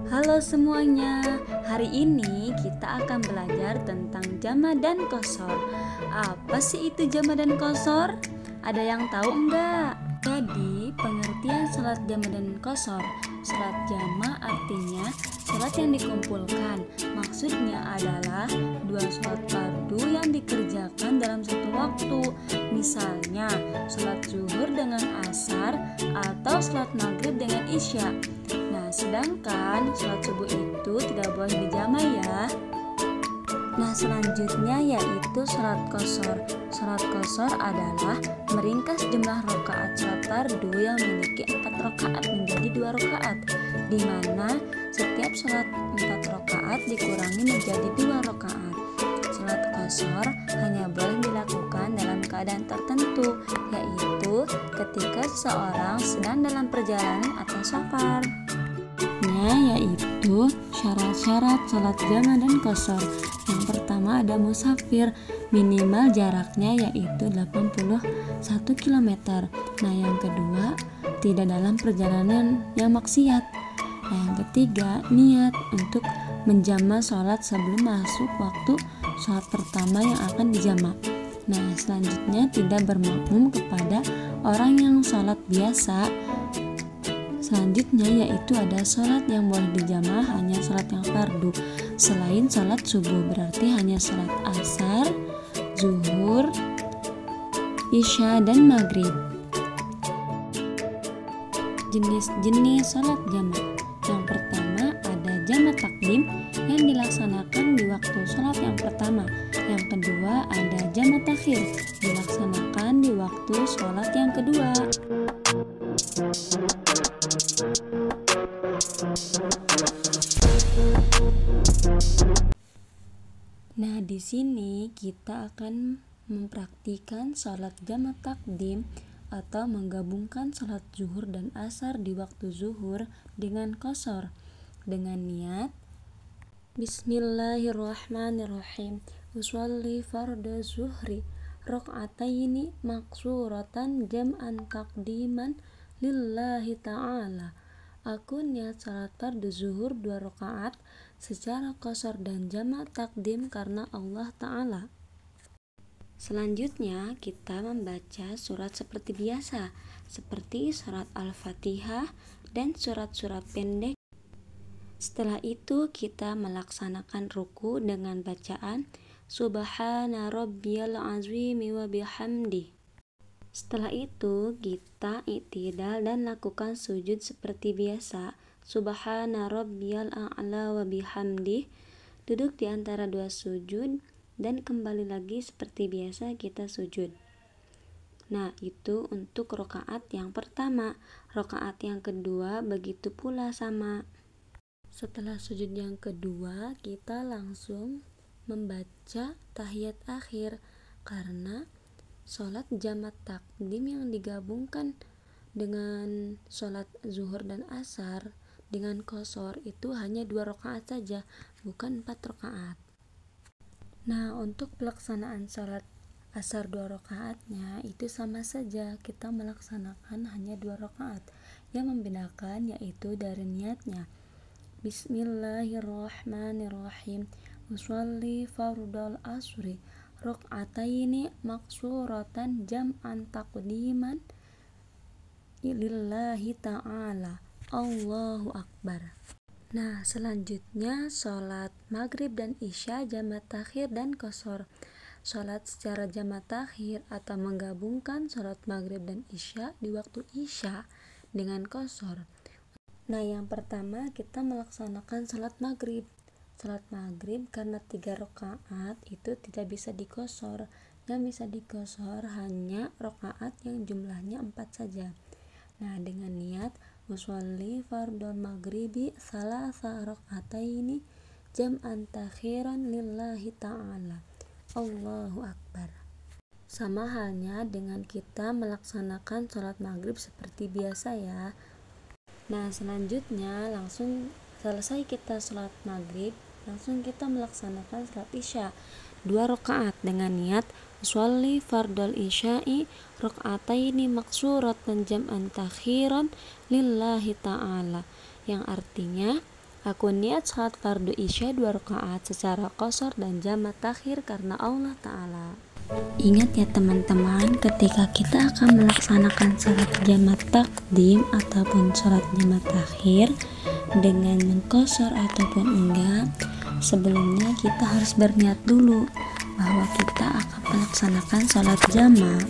Halo semuanya, hari ini kita akan belajar tentang jama' dan qashar. Apa sih itu jama' dan qashar? Ada yang tahu enggak? Jadi, pengertian salat jama' dan qashar. Salat jama' artinya salat yang dikumpulkan. Maksudnya adalah dua salat fardu yang dikerjakan dalam satu waktu. Misalnya, salat zuhur dengan asar atau salat maghrib dengan isya. Nah, sedangkan sholat subuh itu tidak boleh dijama' ya. Nah, selanjutnya yaitu sholat qashar. Sholat qashar adalah meringkas jumlah rakaat sholat fardu yang memiliki 4 rakaat menjadi 2 rakaat, di mana setiap sholat 4 rakaat dikurangi menjadi 2 rakaat. Sholat qashar hanya boleh dilakukan dalam keadaan tertentu, yaitu ketika seseorang sedang dalam perjalanan atau safar. Yaitu syarat-syarat salat jama' dan qashar. Yang pertama ada musafir, minimal jaraknya yaitu 81 km. Nah, yang kedua tidak dalam perjalanan yang maksiat. Nah, yang ketiga niat untuk menjama' sholat sebelum masuk waktu sholat pertama yang akan dijama'. Nah, selanjutnya tidak bermakmum kepada orang yang sholat biasa. Selanjutnya yaitu ada sholat yang boleh dijama' hanya sholat yang fardu selain sholat subuh, berarti hanya sholat asar, zuhur, isya, dan maghrib. Jenis-jenis sholat jama'. Yang pertama ada jama' takdim yang dilaksanakan di waktu sholat yang pertama. Yang kedua ada jama' takhir dilaksanakan di waktu sholat yang kedua. Nah, di sini kita akan mempraktikkan salat jama' takdim atau menggabungkan salat zuhur dan asar di waktu zuhur dengan qashar dengan niat Bismillahirrahmanirrahim. Usolli farda zuhri raq'ataini maksuratan jam'an takdiman lillahi ta'ala. Aku niat salat fardu zuhur 2 rakaat secara qashar dan jama' takdim karena Allah Ta'ala. Selanjutnya kita membaca surat seperti biasa, seperti surat Al-Fatihah dan surat-surat pendek. Setelah itu kita melaksanakan ruku dengan bacaan Subhana rabbiyal azimi wa bihamdi. Setelah itu kita i'tidal dan lakukan sujud seperti biasa. Subhana rabbiyal a'la wa bihamdi. Duduk di antara dua sujud dan kembali lagi seperti biasa kita sujud. Nah, itu untuk rakaat yang pertama. Rakaat yang kedua begitu pula sama. Setelah sujud yang kedua kita langsung membaca tahiyat akhir karena sholat jama' takdim yang digabungkan dengan sholat zuhur dan asar dengan qashar itu hanya 2 rakaat saja, bukan 4 rakaat. Nah, untuk pelaksanaan sholat asar 2 rakaatnya itu sama saja, kita melaksanakan hanya 2 rakaat. Yang membedakan yaitu dari niatnya. Bismillahirrahmanirrahim. Usolli fardal asri raq'ataini maksuratan jam'an takdiman lillahi ta'ala. Allahu Akbar. Nah, selanjutnya sholat maghrib dan isya jama' takhir dan qashar. Sholat secara jama' takhir atau menggabungkan sholat maghrib dan isya di waktu isya dengan qashar. Nah, yang pertama kita melaksanakan sholat maghrib. Sholat maghrib karena 3 rakaat itu tidak bisa diqashar. Yang bisa diqashar hanya rakaat yang jumlahnya 4 saja. Nah, dengan niat usolli fardal maghribi salasa raq'ataini jam'an takhiran lillahi ta'ala. Allahu Akbar. Sama halnya dengan kita melaksanakan sholat maghrib seperti biasa ya. Nah, selanjutnya langsung selesai kita sholat maghrib, langsung kita melaksanakan sholat isya 2 rakaat dengan niat usolli fardal isya'i raq'ataini maksuratan jam'an takhiran lillahi ta'ala, yang artinya Aku niat salat fardu isya 2 rakaat secara qashar dan jamak takhir karena Allah Ta'ala. Ingat ya teman-teman, ketika kita akan melaksanakan salat jamak takdim ataupun salat jamak takhir dengan mengqashar ataupun enggak, sebelumnya kita harus berniat dulu bahwa kita akan melaksanakan salat jamak.